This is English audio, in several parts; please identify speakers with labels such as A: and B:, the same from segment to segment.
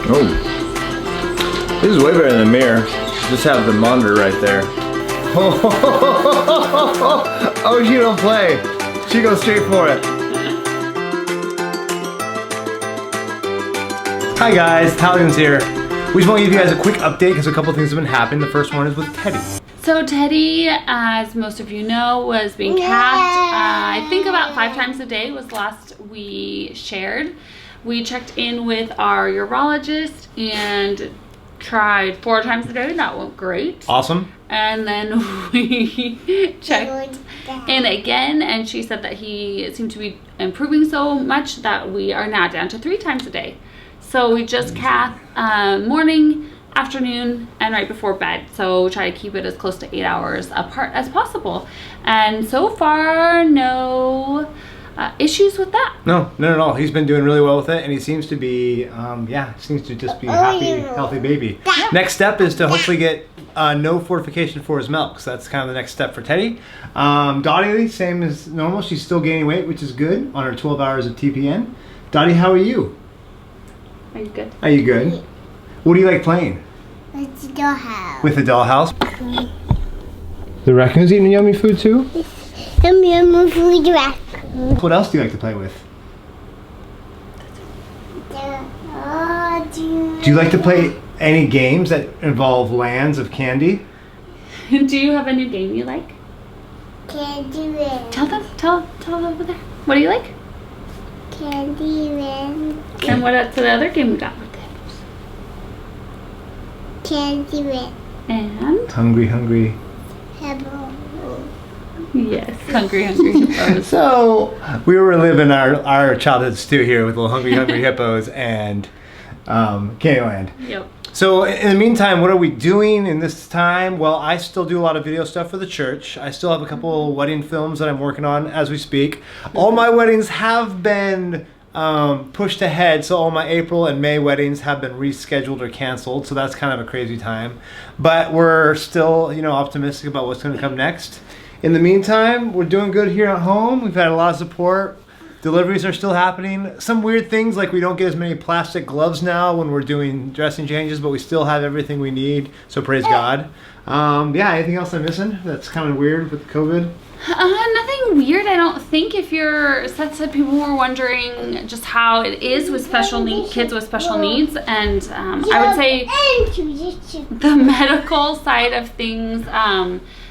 A: Oh, this is way better than a mirror. Just have the monitor right there. Oh, she don't play. She goes straight for it. Hi guys, Halligan's here. We just want to give you guys a quick update because a couple things have been happening. The first one is with Teddy.
B: So Teddy, as most of you know, was being capped. I think about 5 times a day was last we shared. We checked in with our urologist and tried 4 times a day. That went great.
A: Awesome.
B: And then we checked in again, and she said that he seemed to be improving so much that we are now down to 3 times a day. So we just cath morning, afternoon, and right before bed. So try to keep it as close to 8 hours apart as possible. And so far, no issues with that.
A: No, not at all. He's been doing really well with it, and he seems to be, seems to just be a happy, healthy baby.
B: Yeah.
A: Next step is to hopefully get no fortification for his milk. So that's kind of the next step for Teddy. Donny, same as normal. She's still gaining weight, which is good on her 12 hours of TPN. Donny, how are you?
B: Are you good?
A: Are you good? What do you like playing?
C: With the dollhouse.
A: With the dollhouse? The raccoon's eating yummy food too?
C: Yummy food raccoon.
A: What else do you like to play with? Do you like to play any games that involve lands of candy?
B: Do you have a new game you like?
C: Candyland.
B: Tell them over there. What do you like?
C: Candyland.
B: And what's the other game we got with it?
C: Candyland.
B: And?
A: Hungry, hungry.
B: Yes, hungry hippos.
A: So we were living our childhoods too here with little hungry hippos and Candyland.
B: Yep.
A: So in the meantime, what are we doing in this time? Well, I still do a lot of video stuff for the church. I still have a couple wedding films that I'm working on as we speak. All my weddings have been pushed ahead, so all my April and May weddings have been rescheduled or canceled, so that's kind of a crazy time. But we're still, optimistic about what's going to come next. In the meantime, we're doing good here at home. We've had a lot of support. Deliveries are still happening. Some weird things like we don't get as many plastic gloves now when we're doing dressing changes, but we still have everything we need, so praise God. Anything else I'm missing that's kind of weird with COVID?
B: Nothing weird, I don't think. If you're, Seth said people were wondering just how it is with kids with special needs, and I would say the medical side of things,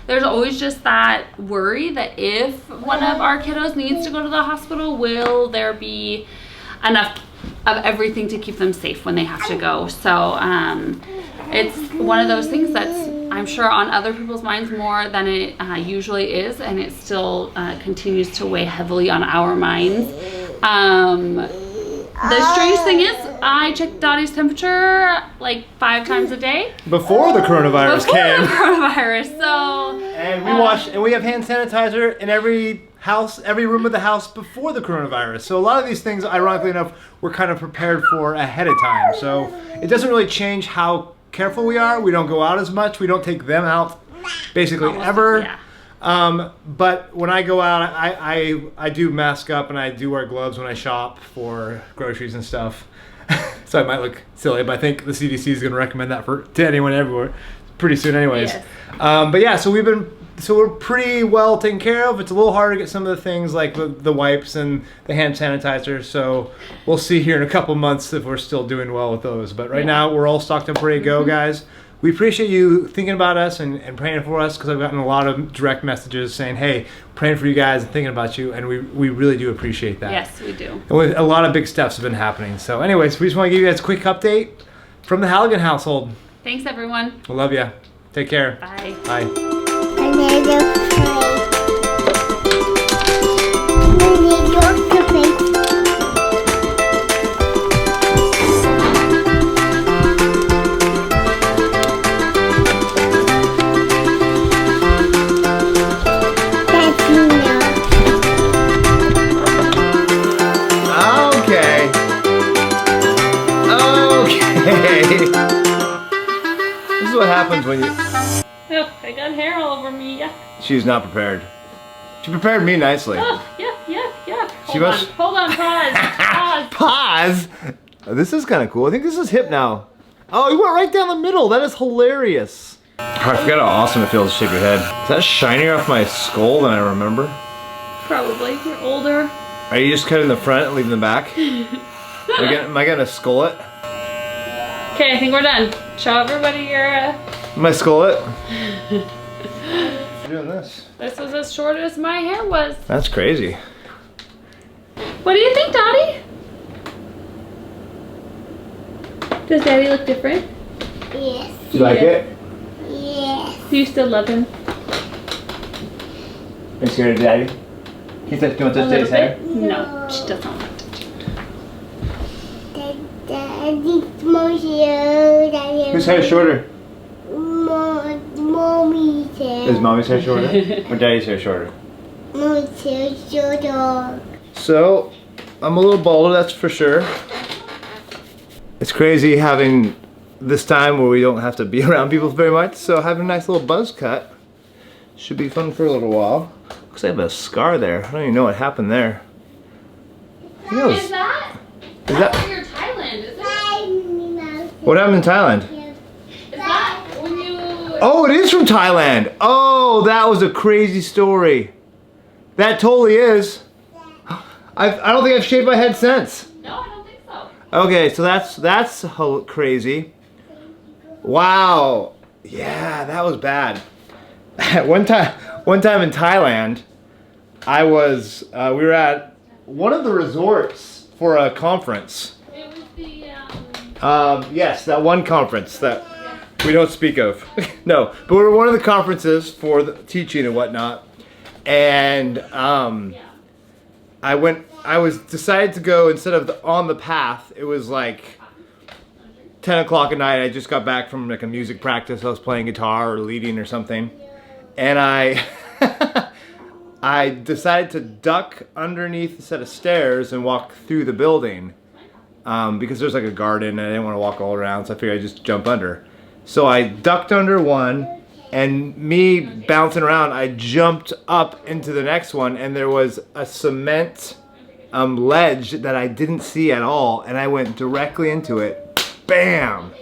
B: there's always just that worry that if one of our kiddos needs to go to the hospital, will there be enough of everything to keep them safe when they have to go? So it's one of those things that's, I'm sure, on other people's minds more than it usually is, and it still continues to weigh heavily on our minds. The strange thing is, I checked Donny's temperature like 5 times a day.
A: Before the coronavirus came.
B: Before the coronavirus, so.
A: And we wash, and we have hand sanitizer in every house, every room of the house before the coronavirus. So a lot of these things, ironically enough, we're kind of prepared for ahead of time. So it doesn't really change how careful we are. We don't go out as much. We don't take them out basically
B: Almost,
A: ever.
B: yeah.
A: But when I go out, I do mask up and I do wear gloves when I shop for groceries and stuff. So I might look silly, but I think the CDC is going to recommend that to anyone everywhere pretty soon anyways.
B: Yes.
A: So we're pretty well taken care of. It's a little hard to get some of the things like the wipes and the hand sanitizer. So we'll see here in a couple months if we're still doing well with those. But right now we're all stocked up, ready to go, guys. We appreciate you thinking about us and praying for us, because I've gotten a lot of direct messages saying, hey, praying for you guys and thinking about you, and we really do appreciate that.
B: Yes, we do.
A: And a lot of big steps have been happening. So anyways, we just want to give you guys a quick update from the Halligan household.
B: Thanks, everyone.
A: I love you. Take care.
B: Bye.
A: Bye. This is what happens when you...
B: Oh, I got hair all over me, yeah.
A: She's not prepared. She prepared me nicely.
B: Oh, yeah.
A: Hold
B: on, pause.
A: Pause? Oh, this is kind of cool. I think this is hip now. Oh, you went right down the middle. That is hilarious. Oh, I forgot how awesome it feels to shave your head. Is that shinier off my skull than I remember?
B: Probably. You're older.
A: Are you just cutting the front and leaving the back? Am I gonna skull it?
B: Okay, I think we're done. Show everybody your...
A: Am I skull it? You're doing this.
B: This was as short as my hair was.
A: That's crazy.
B: What do you think, Donnie? Does Daddy look different?
C: Yes.
A: Do you like it?
C: Yes.
B: Do you still love him?
A: Are you scared of Daddy? Do you want to
B: A
A: touch
B: little
A: Daddy's hair?
B: bit? No, she doesn't want to touch it.
C: Daddy's more here.
A: Whose hair is shorter?
C: Mommy's hair.
A: Is Mommy's hair shorter? Or Daddy's hair shorter?
C: Mommy's hair shorter.
A: So, I'm a little bald, that's for sure. It's crazy having this time where we don't have to be around people very much, so having a nice little buzz cut should be fun for a little while. Looks like I have a scar there. I don't even know what happened there.
B: Is that?
A: Is
B: That's
A: that
B: when you're Thailand, isn't it?
A: what happened in Thailand?
B: Is that when you...
A: Oh, it is from Thailand. Oh, that was a crazy story. That totally is. I don't think I've shaved my head since.
B: No, I don't think so.
A: Okay, so that's crazy. Wow. Yeah, that was bad. One time in Thailand, I was we were at one of the resorts for a conference.
B: It was the...
A: Yes, that one conference that we don't speak of. No, but we were one of the conferences for the teaching and whatnot. And I was decided to go instead of on the path. It was like 10 o'clock at night. I just got back from like a music practice. I was playing guitar or leading or something. And I I decided to duck underneath a set of stairs and walk through the building. Because there's like a garden and I didn't want to walk all around, so I figured I'd just jump under. So I ducked under one, and me bouncing around, I jumped up into the next one, and there was a cement ledge that I didn't see at all, and I went directly into it, bam,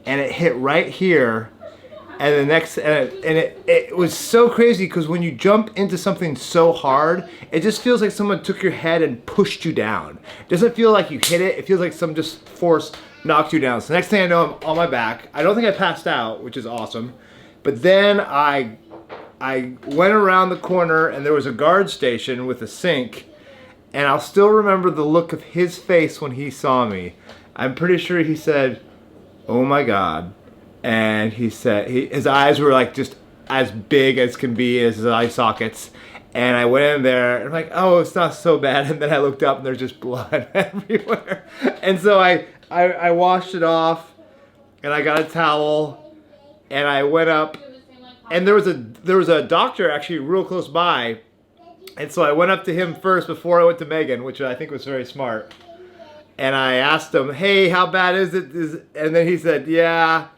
A: and it hit right here. And the next, it was so crazy because when you jump into something so hard, it just feels like someone took your head and pushed you down. It doesn't feel like you hit it. It feels like some just force knocked you down. So next thing I know, I'm on my back. I don't think I passed out, which is awesome. But then I went around the corner and there was a guard station with a sink. And I'll still remember the look of his face when he saw me. I'm pretty sure he said, "Oh my God." And he said, his eyes were like just as big as can be as his eye sockets. And I went in there and I'm like, oh, it's not so bad. And then I looked up and there's just blood everywhere. And so I washed it off and I got a towel and I went up and there was a doctor actually real close by. And so I went up to him first before I went to Megan, which I think was very smart. And I asked him, hey, how bad is it? And then he said, yeah.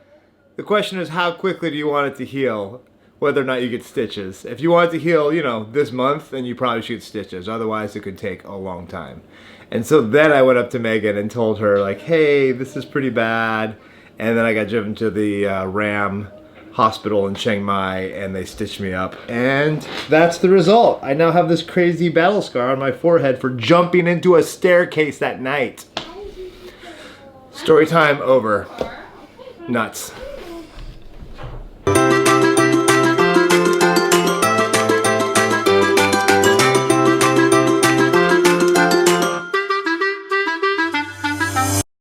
A: The question is, how quickly do you want it to heal? Whether or not you get stitches. If you want it to heal, you know, this month, then you probably should get stitches. Otherwise, it could take a long time. And so then I went up to Megan and told her, like, hey, this is pretty bad. And then I got driven to the Ram hospital in Chiang Mai, and they stitched me up. And that's the result. I now have this crazy battle scar on my forehead for jumping into a staircase that night. Story time over. Nuts.